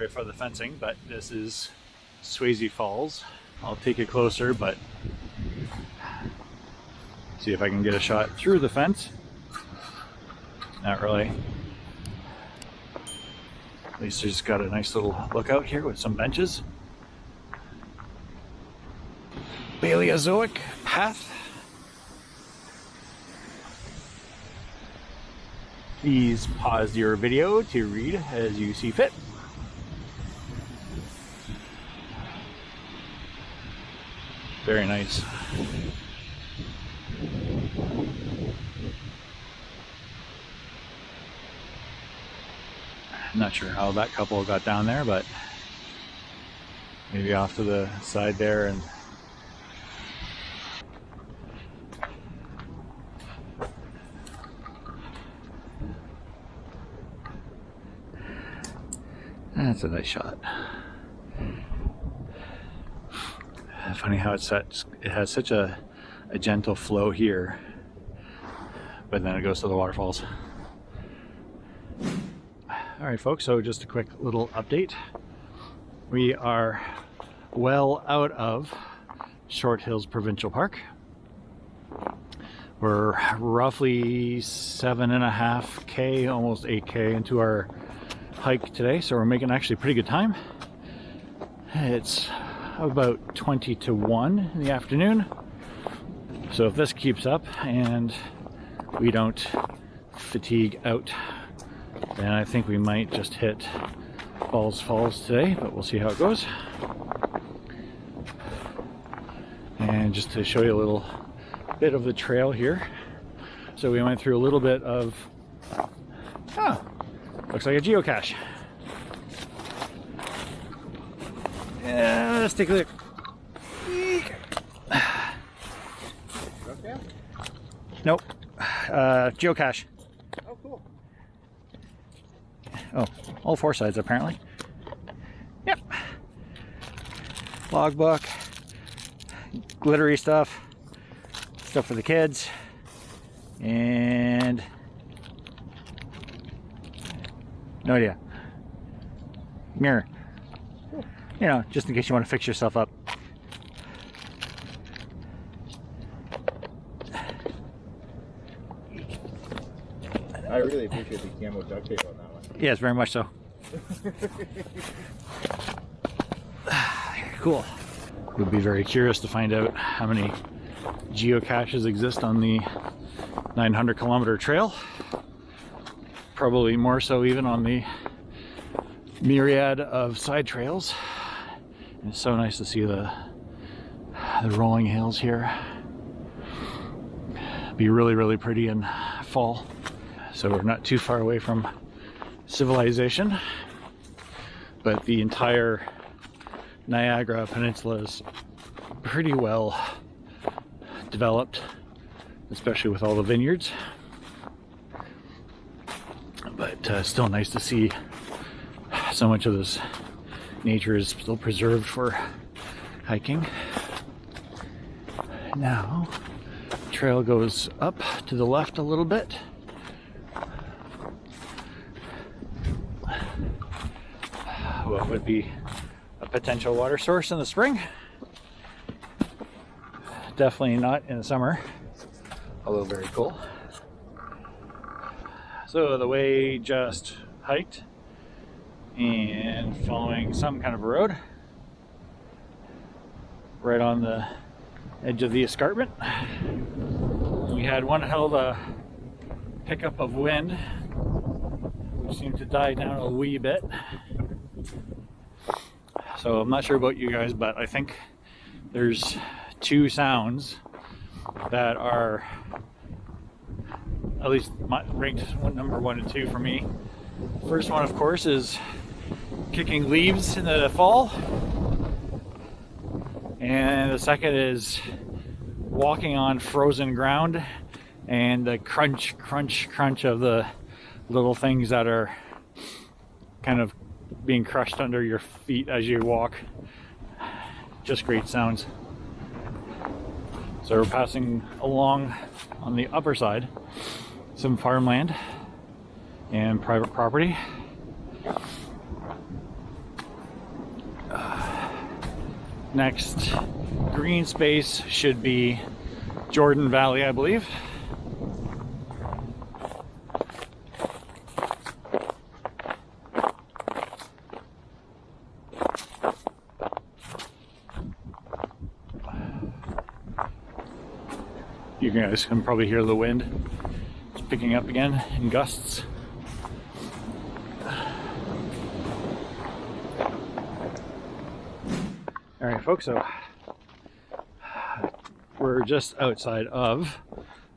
sorry for the fencing, but this is Swayze Falls. I'll take it closer, but see if I can get a shot through the fence. Not really. At least there's got a nice little lookout here with some benches. Paleozoic path. Please pause your video to read as you see fit. Very nice. I'm not sure how that couple got down there, but maybe off to the side there and that's a nice shot. Funny how it has such a gentle flow here, but then it goes to the waterfalls. Alright folks, so just a quick little update. We are well out of Short Hills Provincial Park. We're roughly 7.5K, almost 8K into our hike today, so we're making actually pretty good time. It's about 20 to 1 in the afternoon, so if this keeps up and we don't fatigue out, then I think we might just hit Swayze Falls today, but we'll see how it goes. And just to show you a little bit of the trail here, so we went through a little bit of looks like a geocache. Yeah, let's take a look. Nope. Geocache. Oh, cool. Oh, all four sides apparently. Yep. Logbook. Glittery stuff. Stuff for the kids. And no idea. Mirror. You know, just in case you want to fix yourself up. I really appreciate the camo duct tape on that one. Yes, very much so. Cool. Would be very curious to find out how many geocaches exist on the 900-kilometer trail. Probably more so even on the myriad of side trails. And it's so nice to see the rolling hills here. Be really pretty in fall. So we're not too far away from civilization, but the entire Niagara Peninsula is pretty well developed, especially with all the vineyards. But still nice to see so much of this nature is still preserved for hiking. Now, the trail goes up to the left a little bit. What would be a potential water source in the spring. Definitely not in the summer, although very cool. So the way just hiked and following some kind of a road right on the edge of the escarpment. We had one hell of a pickup of wind, which seemed to die down a wee bit. So I'm not sure about you guys, but I think there's two sounds that are at least ranked number 1 and 2 for me. First one, of course, is kicking leaves in the fall, and the second is walking on frozen ground and the crunch of the little things that are kind of being crushed under your feet as you walk. Just great sounds. So we're passing along on the upper side some farmland and private property. Next green space should be Jordan Valley, I believe. You guys can probably hear the wind. It's picking up again in gusts. All right, folks, so we're just outside of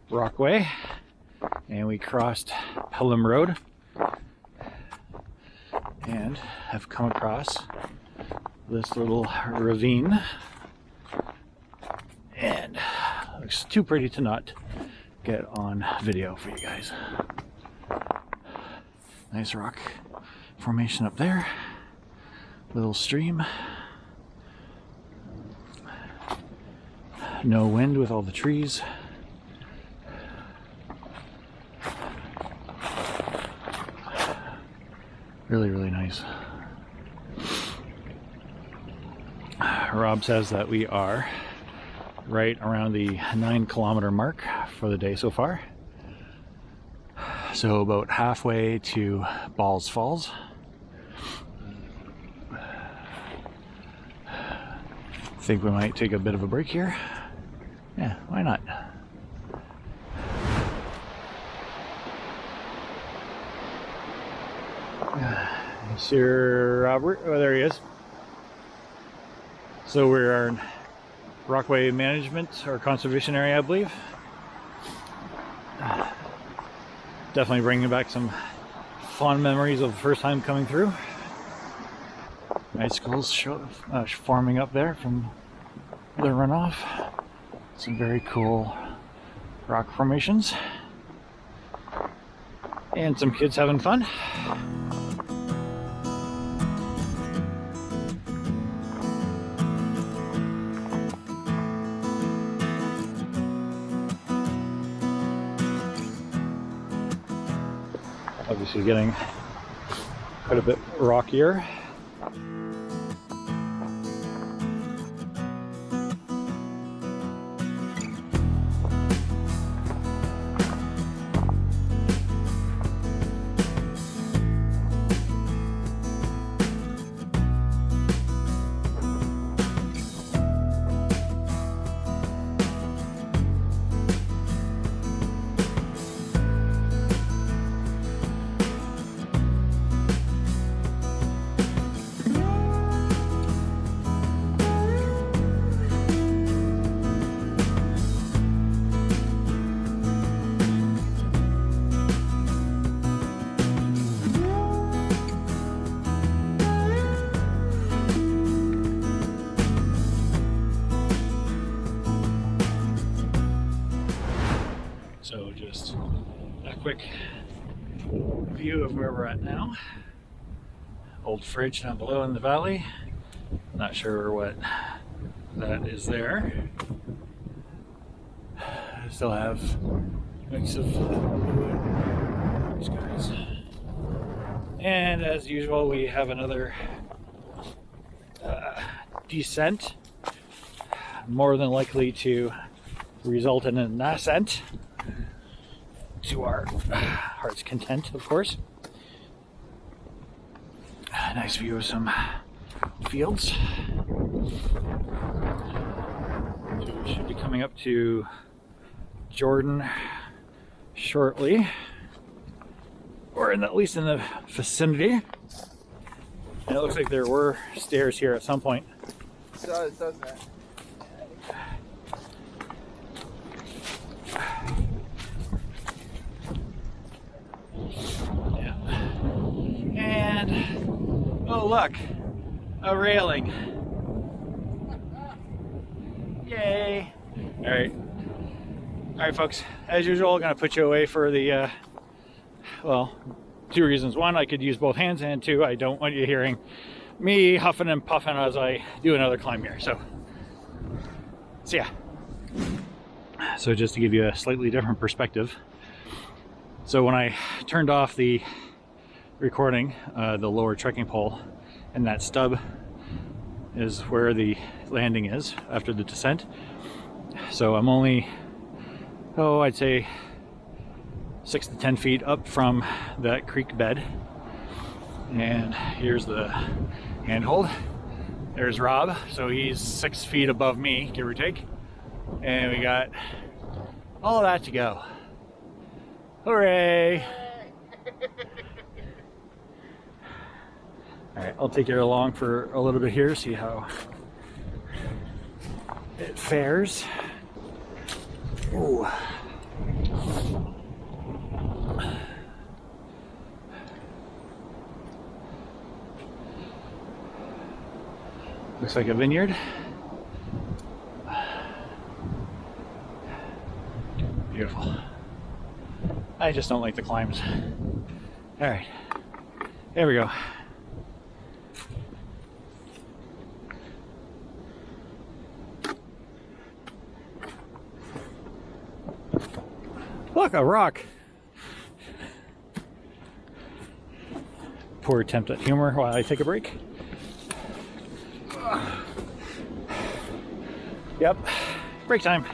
Rockway and we crossed Pelham Road and have come across this little ravine, and it looks too pretty to not get on video for you guys. Nice rock formation up there, little stream. No wind with all the trees. Really, really nice. Rob says that we are right around the 9-kilometer mark for the day so far. So about halfway to Swayze Falls. Think we might take a bit of a break here. Yeah, why not? Sir Robert, oh, there he is. So we're in Rockway Management or Conservation Area, I believe. Definitely bringing back some fond memories of the first time coming through. Icicles forming up there from the runoff. Some very cool rock formations. And some kids having fun. Obviously getting quite a bit rockier. So just a quick view of where we're at now. Old fridge down below in the valley. Not sure what that is there. I still have a mix of these guys. And as usual, we have another descent, more than likely to result in an ascent. To our heart's content, of course. Nice view of some fields. So we should be coming up to Jordan shortly, or at least in the vicinity. And it looks like there were stairs here at some point. It does, doesn't it? And oh look, a railing. Yay! All right, folks. As usual, I'm gonna put you away for the well, two reasons. One, I could use both hands, and two, I don't want you hearing me huffing and puffing as I do another climb here. So yeah. So just to give you a slightly different perspective. So when I turned off the recording, the lower trekking pole and that stub is where the landing is after the descent. So I'm only, I'd say 6 to 10 feet up from that creek bed. And here's the handhold. There's Rob, so he's 6 feet above me, give or take. And we got all of that to go. Hooray! Alright, I'll take you along for a little bit here, see how it fares. Ooh. Looks like a vineyard. Beautiful. I just don't like the climbs. Alright, there we go. Look, a rock. Poor attempt at humor while I take a break. Yep, break time.